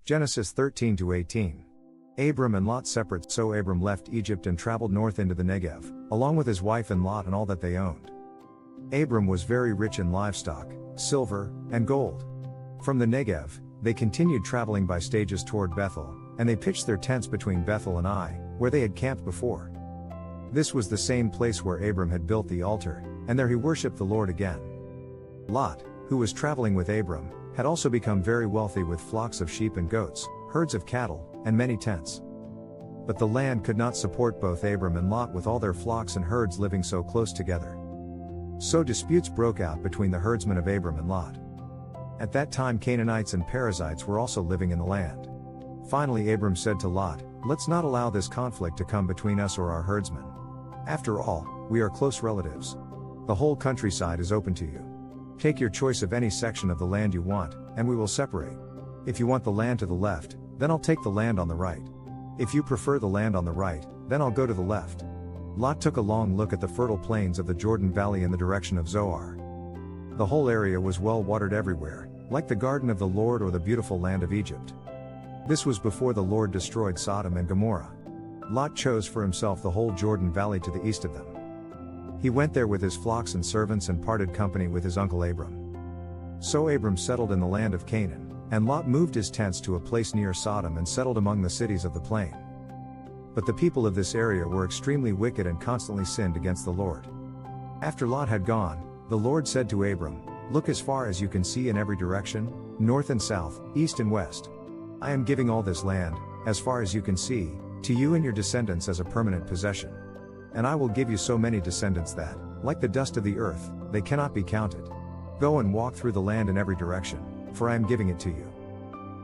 Genesis 13-18. Abram and Lot separate. So Abram left Egypt and traveled north into the Negev, along with his wife and Lot and all that they owned. Abram was very rich in livestock, silver, and gold. From the Negev, they continued traveling by stages toward Bethel, and they pitched their tents between Bethel and Ai, where they had camped before. This was the same place where Abram had built the altar, and there he worshipped the Lord again. Lot, who was traveling with Abram, had also become very wealthy with flocks of sheep and goats, herds of cattle, and many tents. But the land could not support both Abram and Lot with all their flocks and herds living so close together. So disputes broke out between the herdsmen of Abram and Lot. At that time Canaanites and Perizzites were also living in the land. Finally Abram said to Lot, "Let's not allow this conflict to come between us or our herdsmen. After all, we are close relatives. The whole countryside is open to you. Take your choice of any section of the land you want, and we will separate. If you want the land to the left, then I'll take the land on the right. If you prefer the land on the right, then I'll go to the left." Lot took a long look at the fertile plains of the Jordan Valley in the direction of Zoar. The whole area was well watered everywhere, like the garden of the Lord or the beautiful land of Egypt. This was before the Lord destroyed Sodom and Gomorrah. Lot chose for himself the whole Jordan Valley to the east of them. He went there with his flocks and servants and parted company with his uncle Abram. So Abram settled in the land of Canaan, and Lot moved his tents to a place near Sodom and settled among the cities of the plain. But the people of this area were extremely wicked and constantly sinned against the Lord. After Lot had gone, the Lord said to Abram, "Look as far as you can see in every direction, north and south, east and west. I am giving all this land, as far as you can see, to you and your descendants as a permanent possession. And I will give you so many descendants that, like the dust of the earth, they cannot be counted. Go and walk through the land in every direction, for I am giving it to you."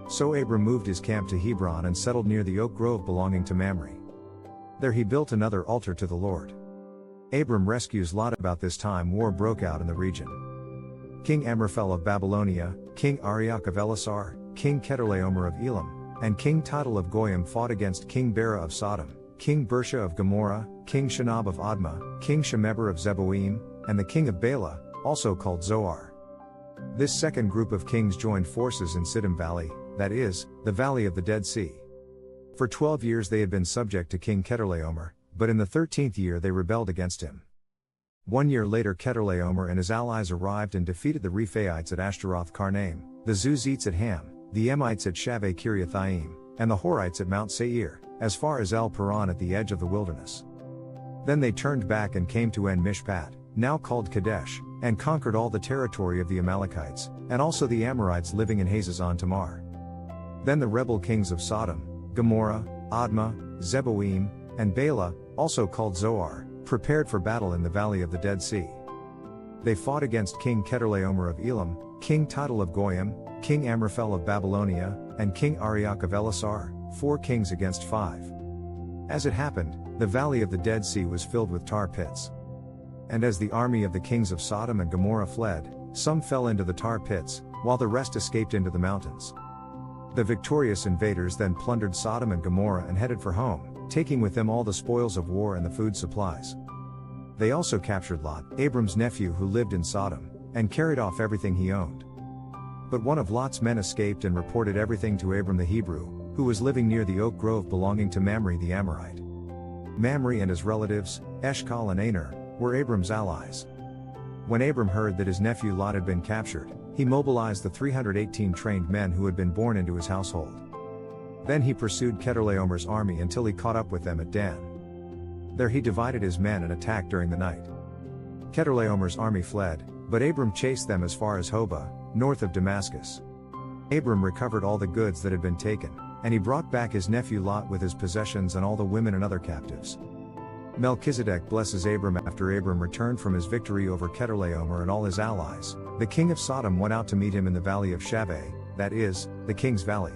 So Abram moved his camp to Hebron and settled near the oak grove belonging to Mamre. There he built another altar to the Lord. Abram rescues Lot. About this time war broke out in the region. King Amraphel of Babylonia, King Arioch of Elasar, King Chedorlaomer of Elam, and King Tidal of Goyim fought against King Bera of Sodom, King Bersha of Gomorrah, King Shinab of Admah, King Shemeber of Zeboim, and the king of Bela, also called Zoar. This second group of kings joined forces in Siddim Valley, that is, the Valley of the Dead Sea. For 12 years they had been subject to King Chedorlaomer, but in the 13th year they rebelled against him. 1 year later Chedorlaomer and his allies arrived and defeated the Rephaites at Ashtaroth Karnaim, the Zuzites at Ham, the Emites at Shaveh Kiriathaim, and the Horites at Mount Seir, as far as El Paran at the edge of the wilderness. Then they turned back and came to En Mishpat, now called Kadesh, and conquered all the territory of the Amalekites, and also the Amorites living in Hazazon Tamar. Then the rebel kings of Sodom, Gomorrah, Admah, Zeboim, and Bela, also called Zoar, prepared for battle in the Valley of the Dead Sea. They fought against King Chedorlaomer of Elam, King Tidal of Goyim, King Amraphel of Babylonia, and King Arioch of Elasar, 4 kings against 5. As it happened, the Valley of the Dead Sea was filled with tar pits. And as the army of the kings of Sodom and Gomorrah fled, some fell into the tar pits, while the rest escaped into the mountains. The victorious invaders then plundered Sodom and Gomorrah and headed for home, taking with them all the spoils of war and the food supplies. They also captured Lot, Abram's nephew who lived in Sodom, and carried off everything he owned. But one of Lot's men escaped and reported everything to Abram the Hebrew, who was living near the oak grove belonging to Mamre the Amorite. Mamre and his relatives, Eshcol and Aner, were Abram's allies. When Abram heard that his nephew Lot had been captured, he mobilized the 318 trained men who had been born into his household. Then he pursued Chedorlaomer's army until he caught up with them at Dan. There he divided his men and attacked during the night. Chedorlaomer's army fled, but Abram chased them as far as Hobah, north of Damascus. Abram recovered all the goods that had been taken, and he brought back his nephew Lot with his possessions and all the women and other captives. Melchizedek blesses Abram. After Abram returned from his victory over Chedorlaomer and all his allies, the king of Sodom went out to meet him in the valley of Shaveh, that is, the king's valley.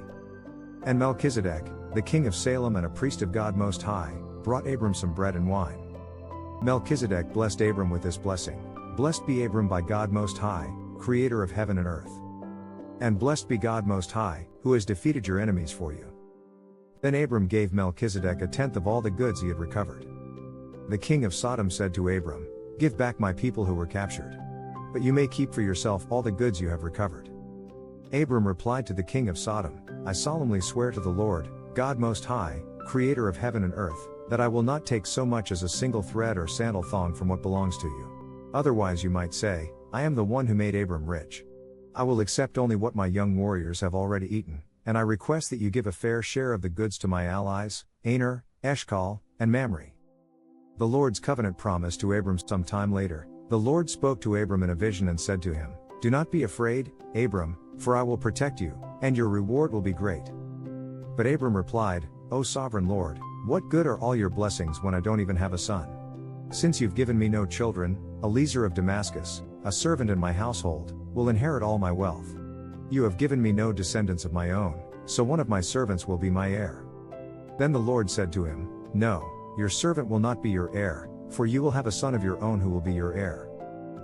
And Melchizedek, the king of Salem and a priest of God Most High, brought Abram some bread and wine. Melchizedek blessed Abram with this blessing: "Blessed be Abram by God Most High, creator of heaven and earth. And blessed be God Most High, who has defeated your enemies for you." Then Abram gave Melchizedek 1/10 of all the goods he had recovered. The king of Sodom said to Abram, "Give back my people who were captured. But you may keep for yourself all the goods you have recovered." Abram replied to the king of Sodom, I solemnly swear to the Lord, God Most High, creator of heaven and earth, that I will not take so much as a single thread or sandal thong from what belongs to you. Otherwise you might say, I am the one who made Abram rich. I will accept only what my young warriors have already eaten, and I request that you give a fair share of the goods to my allies, Aner, Eshcol, and Mamre. The Lord's covenant promise to Abram. Some time later, the Lord spoke to Abram in a vision and said to him, Do not be afraid, Abram, for I will protect you, and your reward will be great. But Abram replied, O sovereign Lord, what good are all your blessings when I don't even have a son? Since you've given me no children, Eliezer of Damascus, a servant in my household, will inherit all my wealth. You have given me no descendants of my own, so one of my servants will be my heir. Then the Lord said to him, No, your servant will not be your heir, for you will have a son of your own who will be your heir.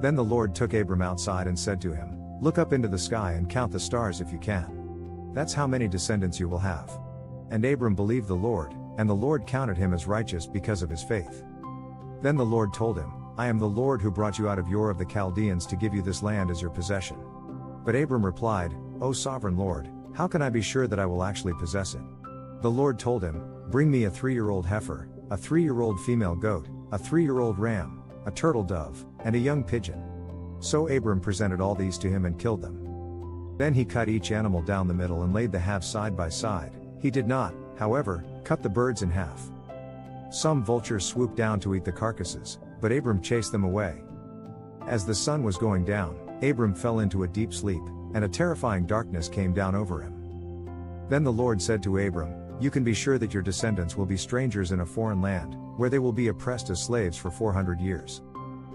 Then the Lord took Abram outside and said to him, Look up into the sky and count the stars if you can. That's how many descendants you will have. And Abram believed the Lord, and the Lord counted him as righteous because of his faith. Then the Lord told him, I am the Lord who brought you out of Ur of the Chaldeans to give you this land as your possession. But Abram replied, O sovereign Lord, how can I be sure that I will actually possess it? The Lord told him, Bring me a 3-year-old heifer, a 3-year-old female goat, a 3-year-old ram, a turtle dove, and a young pigeon. So Abram presented all these to him and killed them. Then he cut each animal down the middle and laid the halves side by side. He did not, however, cut the birds in half. Some vultures swooped down to eat the carcasses, but Abram chased them away. As the sun was going down, Abram fell into a deep sleep, and a terrifying darkness came down over him. Then the Lord said to Abram, You can be sure that your descendants will be strangers in a foreign land, where they will be oppressed as slaves for 400 years.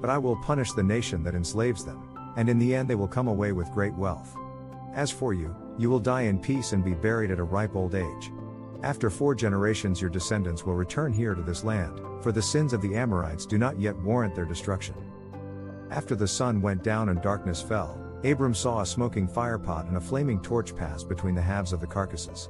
But I will punish the nation that enslaves them, and in the end they will come away with great wealth. As for you, you will die in peace and be buried at a ripe old age. After 4 generations your descendants will return here to this land, for the sins of the Amorites do not yet warrant their destruction. After the sun went down and darkness fell, Abram saw a smoking firepot and a flaming torch pass between the halves of the carcasses.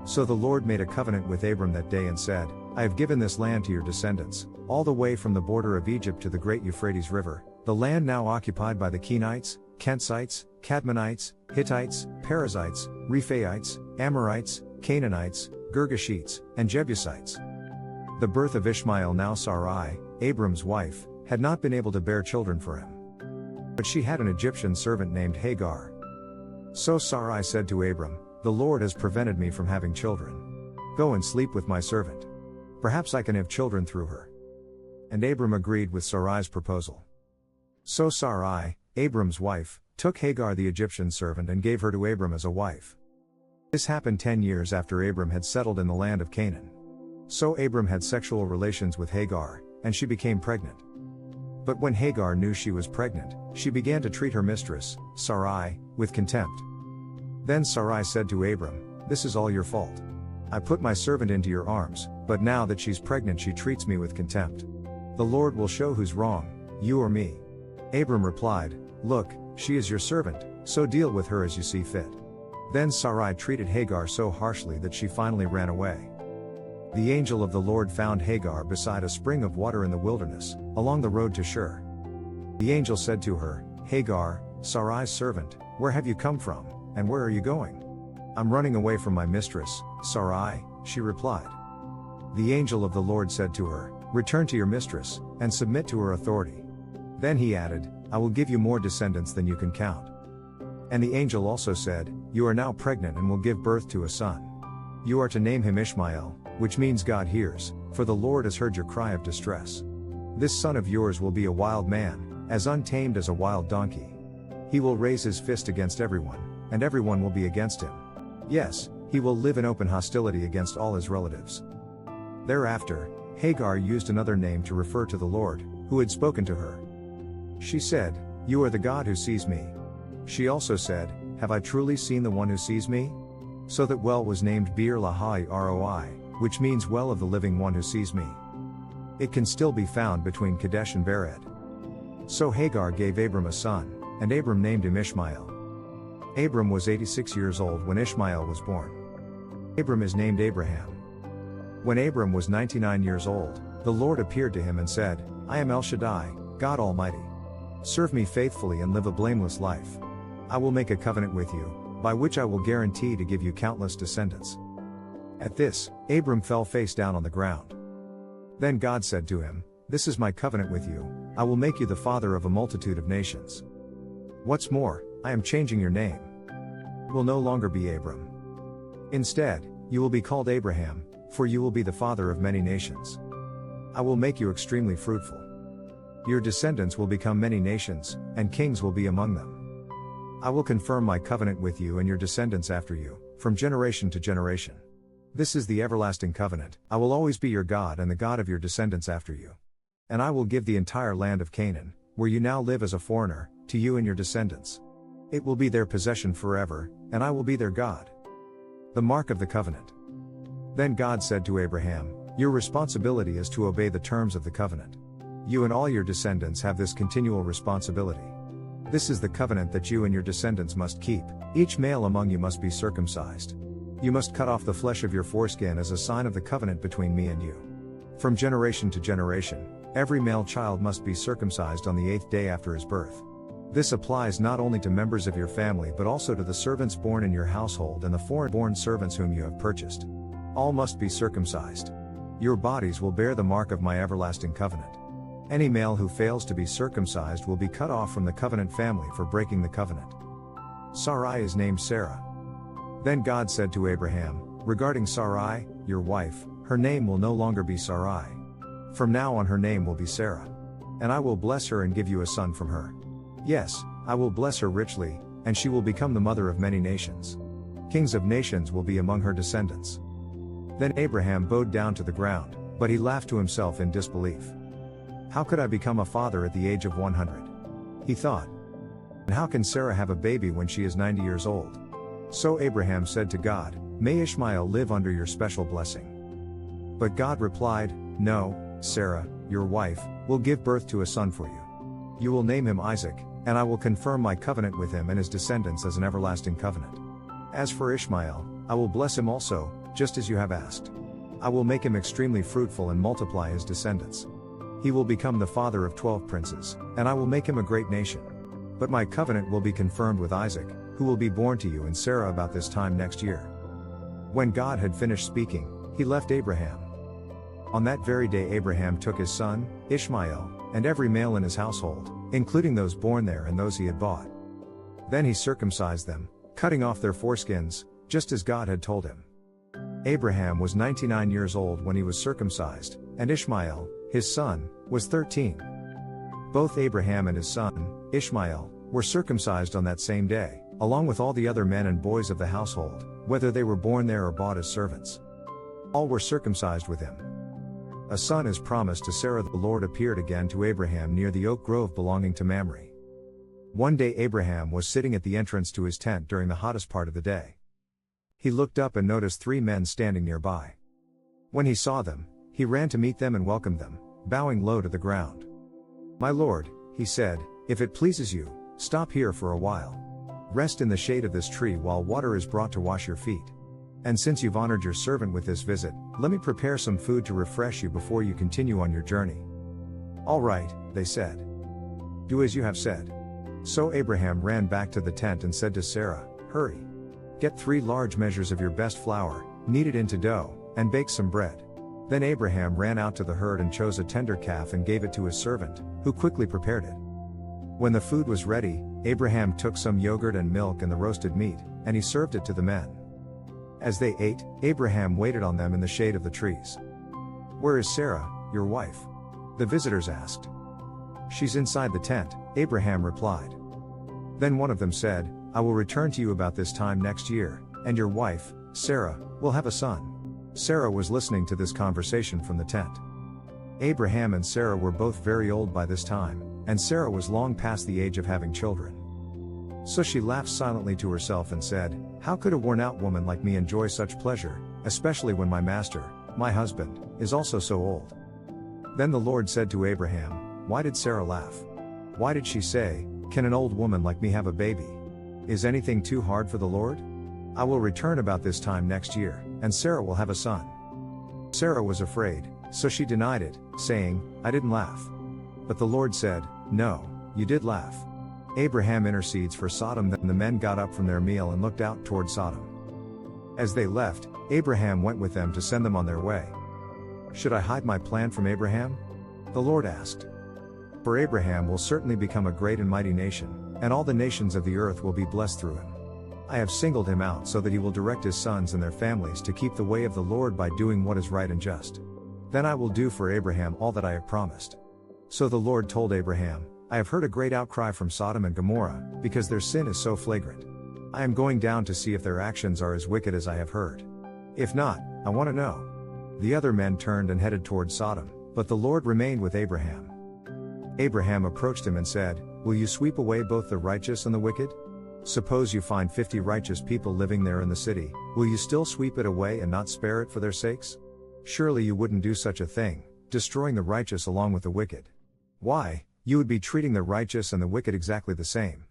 So the Lord made a covenant with Abram that day and said, I have given this land to your descendants, all the way from the border of Egypt to the great Euphrates River, the land now occupied by the Kenites, Kensites, Cadmonites, Hittites, Perizzites, Rephaites, Amorites, Canaanites, Girgashites, and Jebusites. The birth of Ishmael. Now Sarai, Abram's wife, had not been able to bear children for him. But she had an Egyptian servant named Hagar. So Sarai said to Abram, The Lord has prevented me from having children. Go and sleep with my servant. Perhaps I can have children through her. And Abram agreed with Sarai's proposal. So Sarai, Abram's wife, took Hagar the Egyptian servant and gave her to Abram as a wife. This happened 10 years after Abram had settled in the land of Canaan. So Abram had sexual relations with Hagar, and she became pregnant. But when Hagar knew she was pregnant, she began to treat her mistress, Sarai, with contempt. Then Sarai said to Abram, This is all your fault. I put my servant into your arms, but now that she's pregnant she treats me with contempt. The Lord will show who's wrong, you or me. Abram replied, Look, she is your servant, so deal with her as you see fit. Then Sarai treated Hagar so harshly that she finally ran away. The angel of the Lord found Hagar beside a spring of water in the wilderness, along the road to Shur. The angel said to her, Hagar, Sarai's servant, where have you come from, and where are you going? I'm running away from my mistress, Sarai, she replied. The angel of the Lord said to her, Return to your mistress, and submit to her authority. Then he added, I will give you more descendants than you can count. And the angel also said, You are now pregnant and will give birth to a son. You are to name him Ishmael, which means God hears, for the Lord has heard your cry of distress. This son of yours will be a wild man, as untamed as a wild donkey. He will raise his fist against everyone, and everyone will be against him. Yes, he will live in open hostility against all his relatives. Thereafter, Hagar used another name to refer to the Lord, who had spoken to her. She said, You are the God who sees me. She also said, Have I truly seen the one who sees me? So that well was named Beer Lahai Roi, which means well of the living one who sees me. It can still be found between Kadesh and Bered. So Hagar gave Abram a son, and Abram named him Ishmael. Abram was 86 years old when Ishmael was born. Abram is named Abraham. When Abram was 99 years old, the Lord appeared to him and said, I am El Shaddai, God Almighty. Serve me faithfully and live a blameless life. I will make a covenant with you, by which I will guarantee to give you countless descendants." At this, Abram fell face down on the ground. Then God said to him, "This is my covenant with you, I will make you the father of a multitude of nations. What's more, I am changing your name. You will no longer be Abram. Instead, you will be called Abraham, for you will be the father of many nations. I will make you extremely fruitful. Your descendants will become many nations, and kings will be among them. I will confirm my covenant with you and your descendants after you, from generation to generation. This is the everlasting covenant. I will always be your God and the God of your descendants after you. And I will give the entire land of Canaan, where you now live as a foreigner, to you and your descendants. It will be their possession forever, and I will be their God." The mark of the covenant. Then God said to Abraham, "Your responsibility is to obey the terms of the covenant. You and all your descendants have this continual responsibility. This is the covenant that you and your descendants must keep. Each male among you must be circumcised. You must cut off the flesh of your foreskin as a sign of the covenant between me and you. From generation to generation, every male child must be circumcised on the 8th day after his birth. This applies not only to members of your family but also to the servants born in your household and the foreign-born servants whom you have purchased. All must be circumcised. Your bodies will bear the mark of my everlasting covenant. Any male who fails to be circumcised will be cut off from the covenant family for breaking the covenant." Sarai is named Sarah. Then God said to Abraham, "Regarding Sarai, your wife, her name will no longer be Sarai. From now on her name will be Sarah. And I will bless her and give you a son from her. Yes, I will bless her richly, and she will become the mother of many nations. Kings of nations will be among her descendants." Then Abraham bowed down to the ground, but he laughed to himself in disbelief. "How could I become a father at the age of 100? He thought. "And how can Sarah have a baby when she is 90 years old?" So Abraham said to God, "May Ishmael live under your special blessing." But God replied, "No, Sarah, your wife, will give birth to a son for you. You will name him Isaac, and I will confirm my covenant with him and his descendants as an everlasting covenant. As for Ishmael, I will bless him also, just as you have asked. I will make him extremely fruitful and multiply his descendants. He will become the father of 12 princes, and I will make him a great nation. But my covenant will be confirmed with Isaac, who will be born to you and Sarah about this time next year." When God had finished speaking, he left Abraham. On that very day Abraham took his son, Ishmael, and every male in his household, including those born there and those he had bought. Then he circumcised them, cutting off their foreskins, just as God had told him. Abraham was 99 years old when he was circumcised, and Ishmael, his son, was 13. Both Abraham and his son, Ishmael, were circumcised on that same day, along with all the other men and boys of the household, whether they were born there or bought as servants. All were circumcised with him. A son is promised to Sarah. The Lord appeared again to Abraham near the oak grove belonging to Mamre. One day Abraham was sitting at the entrance to his tent during the hottest part of the day. He looked up and noticed 3 men standing nearby. When he saw them, he ran to meet them and welcomed them, bowing low to the ground. "My lord," he said, "if it pleases you, stop here for a while. Rest in the shade of this tree while water is brought to wash your feet. And since you've honored your servant with this visit, let me prepare some food to refresh you before you continue on your journey." "All right," they said. "Do as you have said." So Abraham ran back to the tent and said to Sarah, "Hurry. Get 3 large measures of your best flour, knead it into dough, and bake some bread." Then Abraham ran out to the herd and chose a tender calf and gave it to his servant, who quickly prepared it. When the food was ready, Abraham took some yogurt and milk and the roasted meat, and he served it to the men. As they ate, Abraham waited on them in the shade of the trees. "Where is Sarah, your wife?" the visitors asked. "She's inside the tent," Abraham replied. Then one of them said, "I will return to you about this time next year, and your wife, Sarah, will have a son." Sarah was listening to this conversation from the tent. Abraham and Sarah were both very old by this time, and Sarah was long past the age of having children. So she laughed silently to herself and said, "How could a worn-out woman like me enjoy such pleasure, especially when my master, my husband, is also so old?" Then the Lord said to Abraham, "Why did Sarah laugh? Why did she say, 'Can an old woman like me have a baby?' Is anything too hard for the Lord? I will return about this time next year, and Sarah will have a son." Sarah was afraid, so she denied it, saying, "I didn't laugh." But the Lord said, "No, you did laugh. Abraham intercedes for Sodom. Then the men got up from their meal and looked out toward Sodom. As they left, Abraham went with them to send them on their way. Should I hide my plan from Abraham? The Lord asked. For Abraham will certainly become a great and mighty nation, and all the nations of the earth will be blessed through him. I have singled him out so that he will direct his sons and their families to keep the way of the Lord by doing what is right and just. Then I will do for Abraham all that I have promised. So the Lord told Abraham, I have heard a great outcry from Sodom and Gomorrah, because their sin is so flagrant. I am going down to see if their actions are as wicked as I have heard. If not, I want to know. The other men turned and headed toward Sodom, but the Lord remained with Abraham. Abraham approached him and said, Will you sweep away both the righteous and the wicked? Suppose you find 50 righteous people living there in the city, will you still sweep it away and not spare it for their sakes? Surely you wouldn't do such a thing, destroying the righteous along with the wicked. Why, you would be treating the righteous and the wicked exactly the same.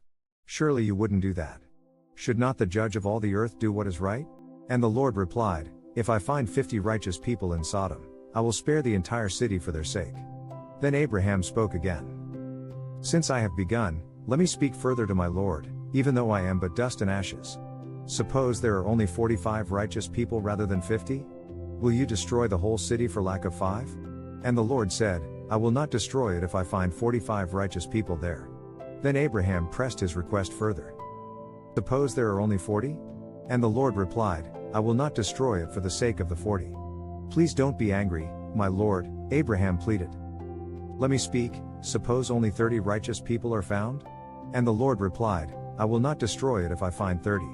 Surely you wouldn't do that. Should not the judge of all the earth do what is right? And the Lord replied, If I find 50 righteous people in Sodom, I will spare the entire city for their sake. Then Abraham spoke again. Since I have begun, let me speak further to my Lord, even though I am but dust and ashes. Suppose there are only 45 righteous people rather than 50? Will you destroy the whole city for lack of 5? And the Lord said, I will not destroy it if I find 45 righteous people there. Then Abraham pressed his request further. Suppose there are only 40? And the Lord replied, I will not destroy it for the sake of the 40. Please don't be angry, my Lord, Abraham pleaded. Let me speak, suppose only 30 righteous people are found? And the Lord replied, I will not destroy it if I find 30.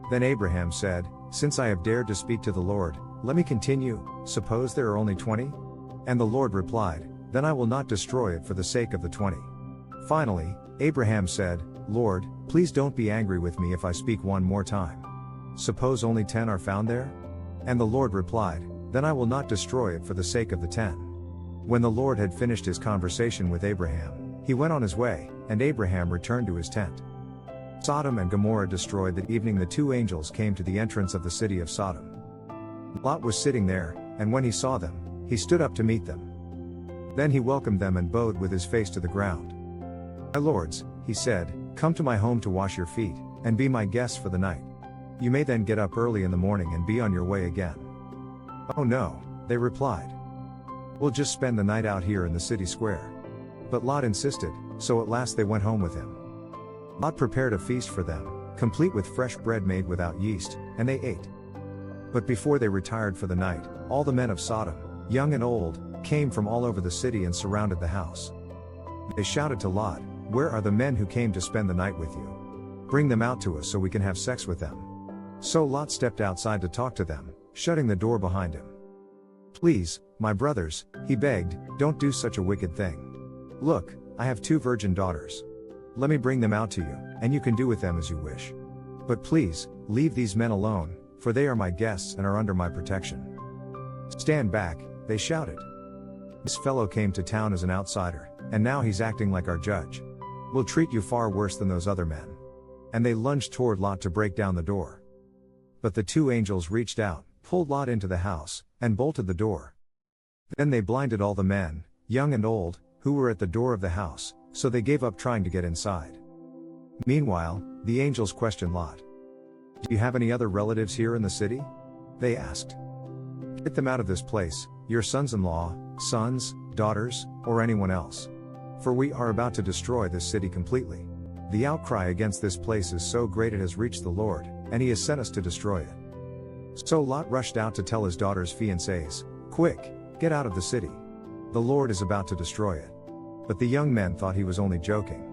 Then Abraham said, Since I have dared to speak to the Lord, let me continue, suppose there are only 20? And the Lord replied, Then I will not destroy it for the sake of the 20. Finally, Abraham said, Lord, please don't be angry with me if I speak one more time. Suppose only 10 are found there? And the Lord replied, Then I will not destroy it for the sake of the 10. When the Lord had finished his conversation with Abraham, he went on his way, and Abraham returned to his tent. Sodom and Gomorrah destroyed. That evening the two angels came to the entrance of the city of Sodom. Lot was sitting there, and when he saw them, he stood up to meet them. Then he welcomed them and bowed with his face to the ground. My lords, he said, come to my home to wash your feet, and be my guests for the night. You may then get up early in the morning and be on your way again. Oh no, they replied. We'll just spend the night out here in the city square. But Lot insisted, so at last they went home with him. Lot prepared a feast for them, complete with fresh bread made without yeast, and they ate. But before they retired for the night, all the men of Sodom, young and old, came from all over the city and surrounded the house. They shouted to Lot, Where are the men who came to spend the night with you? Bring them out to us so we can have sex with them. So Lot stepped outside to talk to them, shutting the door behind him. Please, my brothers, he begged, don't do such a wicked thing. Look, I have 2 virgin daughters. Let me bring them out to you, and you can do with them as you wish. But please, leave these men alone, for they are my guests and are under my protection. Stand back, they shouted. This fellow came to town as an outsider, and now he's acting like our judge. We'll treat you far worse than those other men. And they lunged toward Lot to break down the door. But the 2 angels reached out, pulled Lot into the house, and bolted the door. Then they blinded all the men, young and old, who were at the door of the house, so they gave up trying to get inside. Meanwhile, the angels questioned Lot. Do you have any other relatives here in the city? They asked. Get them out of this place, your sons-in-law, sons, daughters, or anyone else. For we are about to destroy this city completely. The outcry against this place is so great it has reached the Lord, and he has sent us to destroy it. So Lot rushed out to tell his daughter's fiancés, Quick, get out of the city. The Lord is about to destroy it. But the young men thought he was only joking.